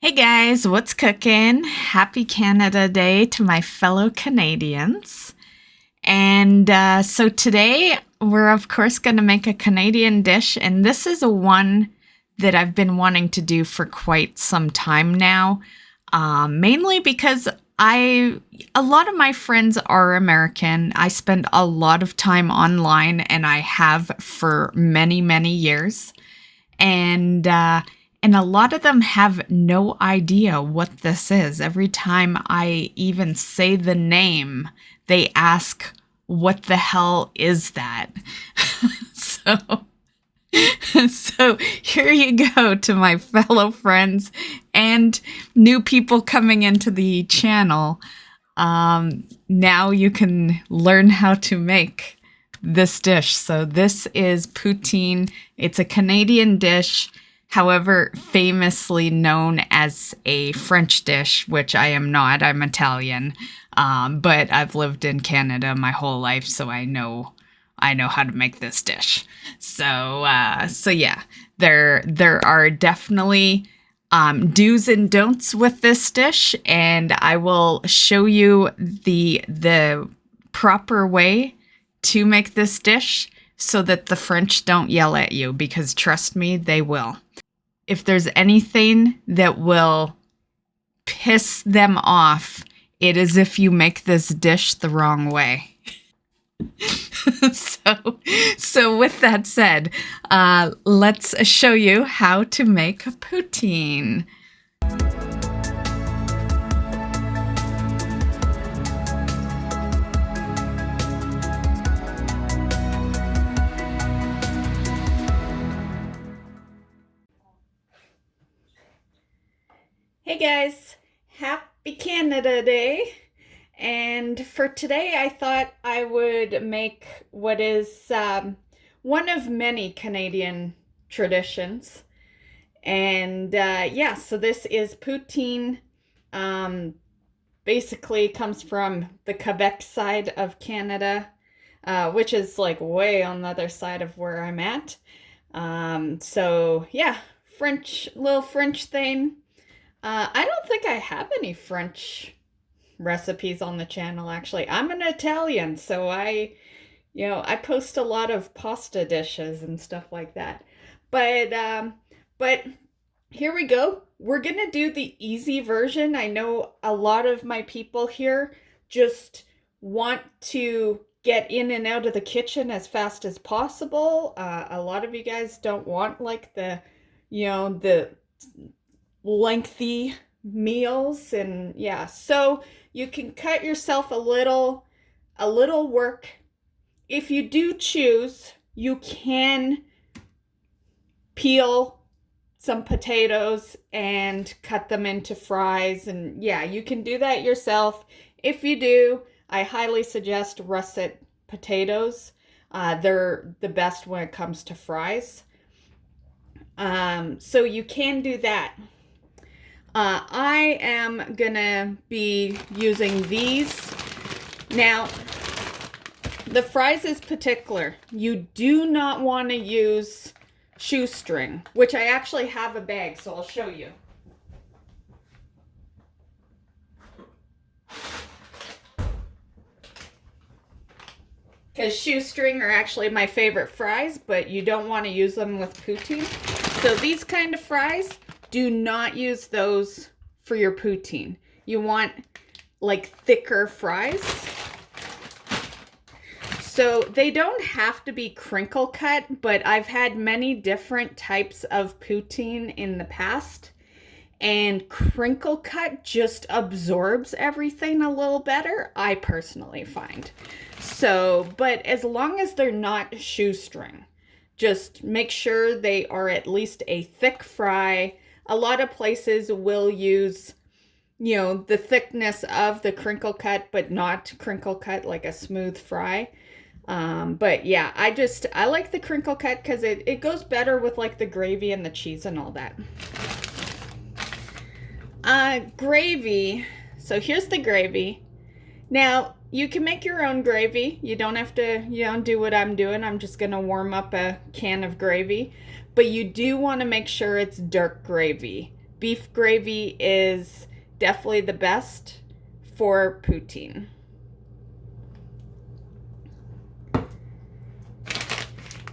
Hey guys, what's cooking? Happy Canada Day to my fellow Canadians. And so today we're, of course, going to make a Canadian dish, and this is a one that I've been wanting to do for quite some time now, mainly because a lot of my friends are American. I spend a lot of time online, and I have for many, many years. And a lot of them have no idea what this is. Every time I even say the name, they ask, "What the hell is that?" so, so here you go to my fellow friends and new people coming into the channel. Now you can learn how to make this dish. So this is poutine. It's a Canadian dish, however, famously known as a French dish, which I am not. I'm Italian, but I've lived in Canada my whole life, so I know how to make this dish. So yeah, there are definitely do's and don'ts with this dish, and I will show you the proper way to make this dish so that the French don't yell at you, because trust me, they will. If there's anything that will piss them off, it is if you make this dish the wrong way. So with that said, let's show you how to make poutine. Hey guys, happy Canada Day. And for today, I thought I would make what is one of many Canadian traditions. And yeah, so this is poutine. Basically comes from the Quebec side of Canada, which is like way on the other side of where I'm at. So yeah, little French thing. I don't think I have any French recipes on the channel, actually. I'm an Italian, so I post a lot of pasta dishes and stuff like that. But here we go. We're gonna do the easy version. I know a lot of my people here just want to get in and out of the kitchen as fast as possible. A lot of you guys don't want like the lengthy meals, and yeah, so you can cut yourself a little work. If you do choose, you can peel some potatoes and cut them into fries, and yeah, you can do that yourself. If you do, I highly suggest russet potatoes. They're the best when it comes to fries. So you can do that. I am gonna be using these. Now, the fries is particular. You do not want to use shoestring, which I actually have a bag, so I'll show you. Because shoestring are actually my favorite fries, but you don't want to use them with poutine. So these kind of fries, do not use those for your poutine. You want like thicker fries. So they don't have to be crinkle cut, but I've had many different types of poutine in the past, and crinkle cut just absorbs everything a little better, I personally find. So, but as long as they're not shoestring, just make sure they are at least a thick fry. A lot of places will use, the thickness of the crinkle cut, but not crinkle cut like a smooth fry. But yeah, I like the crinkle cut because it goes better with like the gravy and the cheese and all that. Gravy. So here's the gravy. Now, you can make your own gravy. You don't have to, do what I'm doing. I'm just going to warm up a can of gravy. But you do want to make sure it's dark gravy. beef gravy is definitely the best for poutine.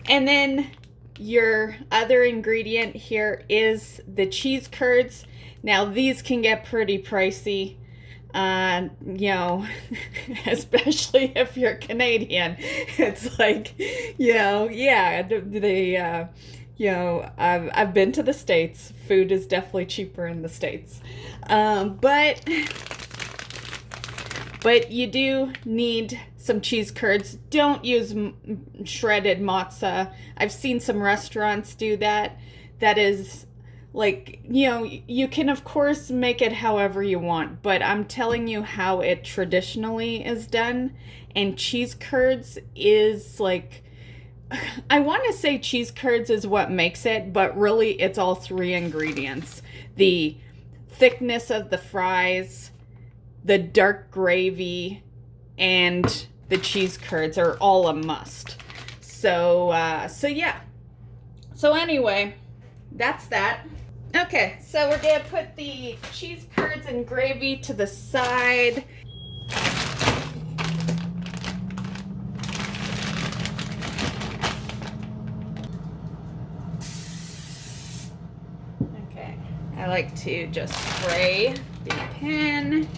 And then your other ingredient here is the cheese curds. Now these can get pretty pricey, you know, especially if you're Canadian. It's like, you know, yeah, you know, I've been to the States. Food is definitely cheaper in the States. But you do need some cheese curds. Don't use shredded mozza. I've seen some restaurants do that. That is like, you know, you can of course make it however you want, but I'm telling you how it traditionally is done. And cheese curds is like, I want to say cheese curds is what makes it, but really it's all three ingredients. The thickness of the fries, the dark gravy, and the cheese curds are all a must. So yeah. So anyway, that's that. Okay, so we're gonna put the cheese curds and gravy to the side. Okay, I like to just spray the pan.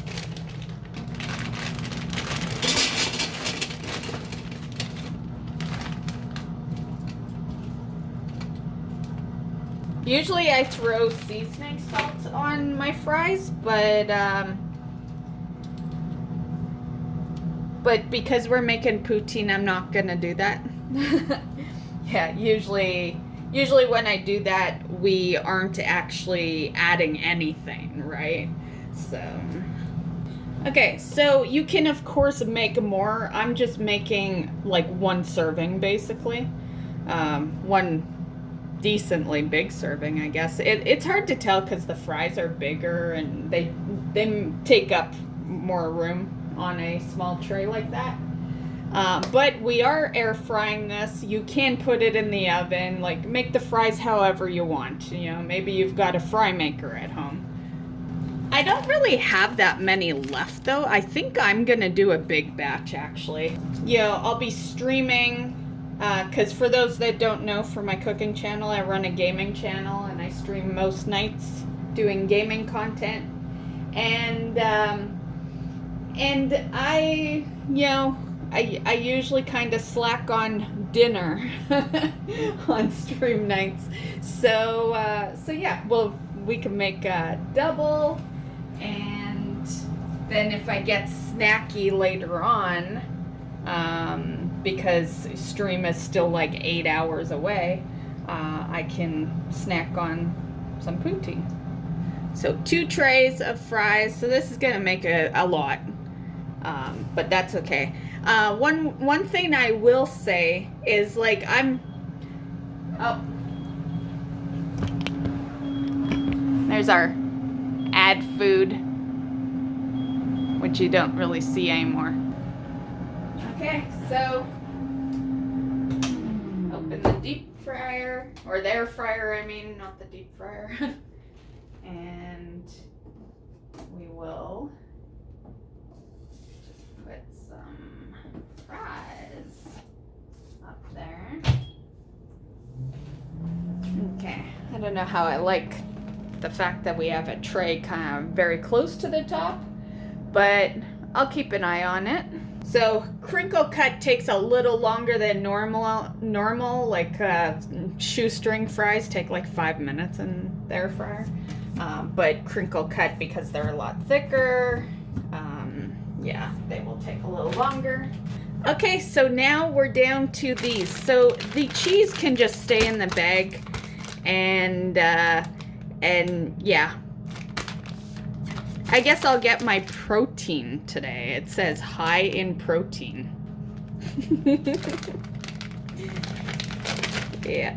Usually I throw seasoning salt on my fries, but because we're making poutine, I'm not gonna do that. Yeah, usually when I do that, we aren't actually adding anything, right? So, okay, so you can of course make more. I'm just making like one serving basically, one decently big serving, I guess. It's hard to tell because the fries are bigger and they take up more room on a small tray like that. But we are air frying this. You can put it in the oven, like make the fries however you want. You know, maybe you've got a fry maker at home. I don't really have that many left though. I think I'm gonna do a big batch actually. You know, I'll be streaming. Because for those that don't know, for my cooking channel, I run a gaming channel and I stream most nights doing gaming content. And I, you know, I usually kind of slack on dinner on stream nights. So yeah, well, we can make a double, and then if I get snacky later on, because stream is still like 8 hours away, I can snack on some poutine. So 2 trays of fries. So this is gonna make a lot, but that's okay. One thing I will say is like there's our ad food, which you don't really see anymore. Okay, so open the deep fryer, or the air fryer, I mean, not the deep fryer. And we will just put some fries up there. Okay, I don't know how I like the fact that we have a tray kind of very close to the top, but I'll keep an eye on it. So crinkle cut takes a little longer than normal, like shoestring fries take like 5 minutes in the air fryer. But crinkle cut, because they're a lot thicker, yeah, they will take a little longer. Okay, so now we're down to these. So the cheese can just stay in the bag, and yeah. I guess I'll get my protein today. It says high in protein. Yeah.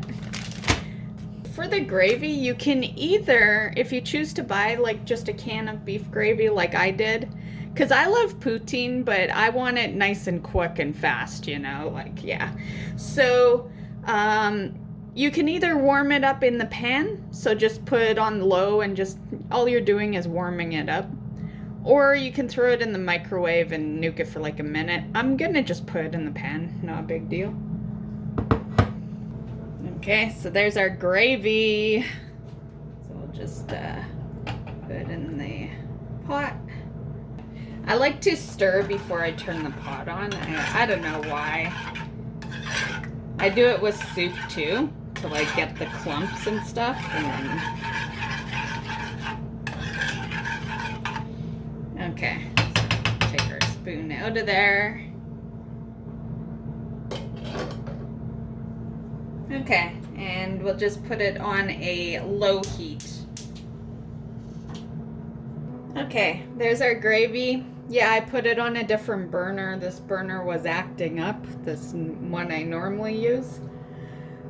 For the gravy, you can either, if you choose to buy like just a can of beef gravy like I did, because I love poutine, but I want it nice and quick and fast, you know, like, yeah. So, you can either warm it up in the pan, so just put it on low and just all you're doing is warming it up. Or you can throw it in the microwave and nuke it for like a minute. I'm gonna just put it in the pan, not a big deal. Okay, so there's our gravy. So we'll just put it in the pot. I like to stir before I turn the pot on. I don't know why. I do it with soup too, to like get the clumps and stuff, and then... Okay, so take our spoon out of there. Okay, and we'll just put it on a low heat. Okay, there's our gravy. Yeah, I put it on a different burner. This burner was acting up, this one I normally use.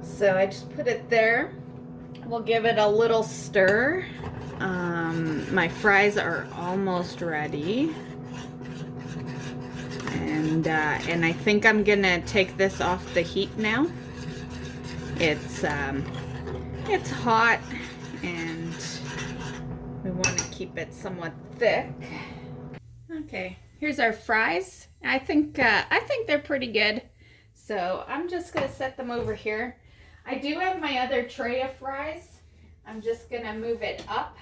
So I just put it there. We'll give it a little stir. My fries are almost ready. And I think I'm gonna take this off the heat now. It's hot and we want to keep it somewhat thick. Okay, here's our fries. I think they're pretty good. So I'm just gonna set them over here. I do have my other tray of fries. I'm just gonna move it up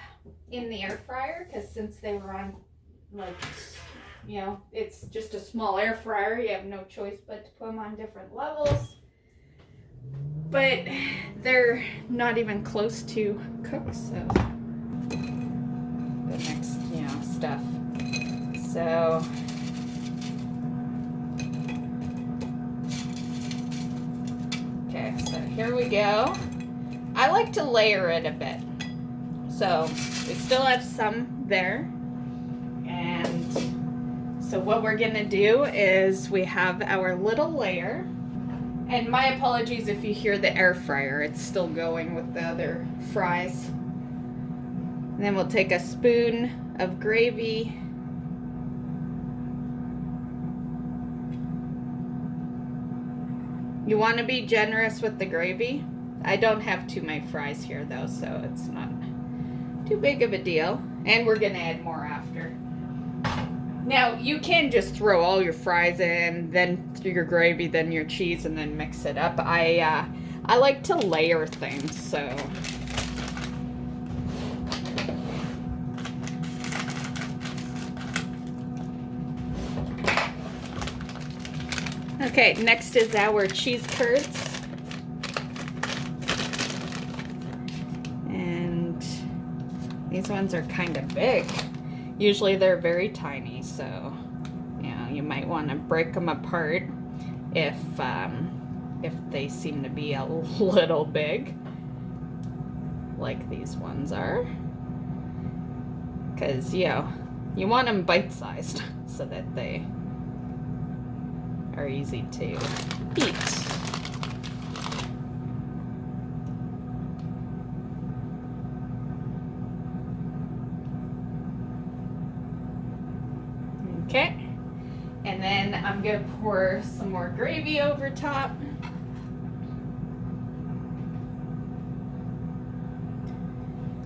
in the air fryer because since they were on, like, you know, it's just a small air fryer. You have no choice but to put them on different levels. But they're not even close to cooked, so the next, you know, stuff. So okay, so here we go. I like to layer it a bit. So we still have some there. And so what we're gonna do is we have our little layer. And my apologies if you hear the air fryer. It's still going with the other fries. And then we'll take a spoon of gravy. You want to be generous with the gravy. I don't have too many fries here though, so it's not too big of a deal. And we're gonna add more after. Now, you can just throw all your fries in, then your gravy, then your cheese, and then mix it up. I like to layer things, so. Okay, next is our cheese curds. And these ones are kind of big. Usually they're very tiny, so you know, you might want to break them apart if they seem to be a little big, like these ones are. Because, you know, you want them bite-sized so that they are easy to eat. Okay, and then I'm gonna pour some more gravy over top.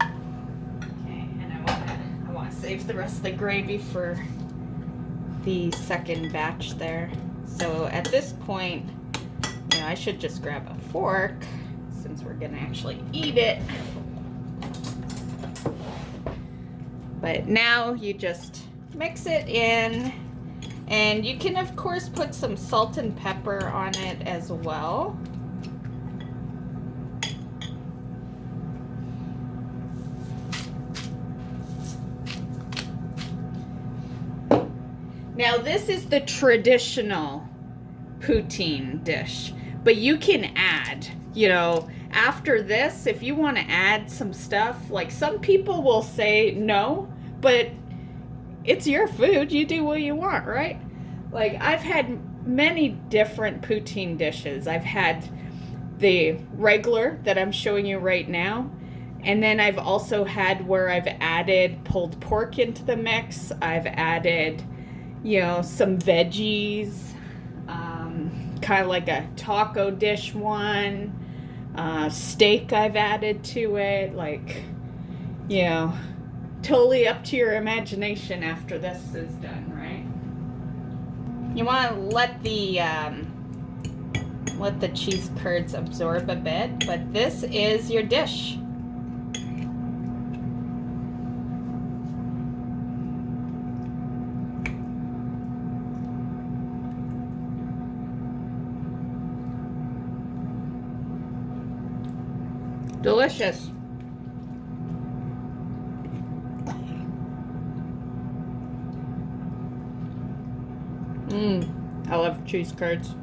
Okay, and I want to save the rest of the gravy for the second batch there. So at this point, you know, I should just grab a fork since we're gonna actually eat it. But now you just mix it in, and you can of course put some salt and pepper on it as well. Now this is the traditional poutine dish, but you can add, you know, after this, if you want to add some stuff, like some people will say no, but it's your food. You do what you want, right? Like, I've had many different poutine dishes. I've had the regular that I'm showing you right now. And then I've also had where I've added pulled pork into the mix. I've added, you know, some veggies, kind of like a taco dish one. Steak I've added to it, like, you know, totally up to your imagination after this is done, right? You want to let the cheese curds absorb a bit, but this is your dish. Delicious. I love cheese curds.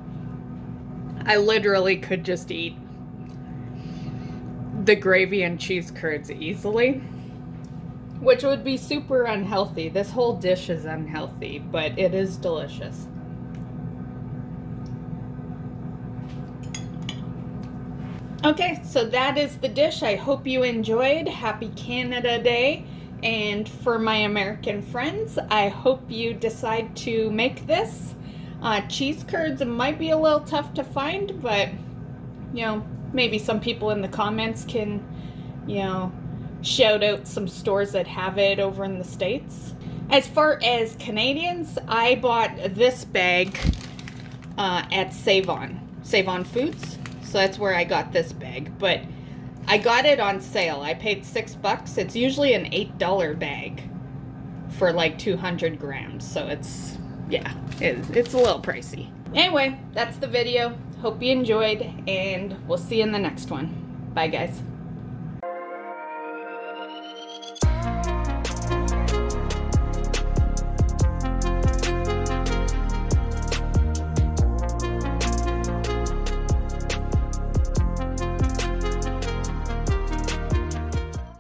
I literally could just eat the gravy and cheese curds easily, which would be super unhealthy. This whole dish is unhealthy, but it is delicious. Okay, so that is the dish. I hope you enjoyed. Happy Canada Day. And for my American friends, I hope you decide to make this. Cheese curds might be a little tough to find, but, you know, maybe some people in the comments can, you know, shout out some stores that have it over in the States. As far as Canadians, I bought this bag at Save On Foods. So that's where I got this bag, but I got it on sale. I paid $6. It's usually an $8 bag for like 200 grams. So it's, yeah, it's a little pricey. Anyway, that's the video. Hope you enjoyed, and we'll see you in the next one. Bye, guys.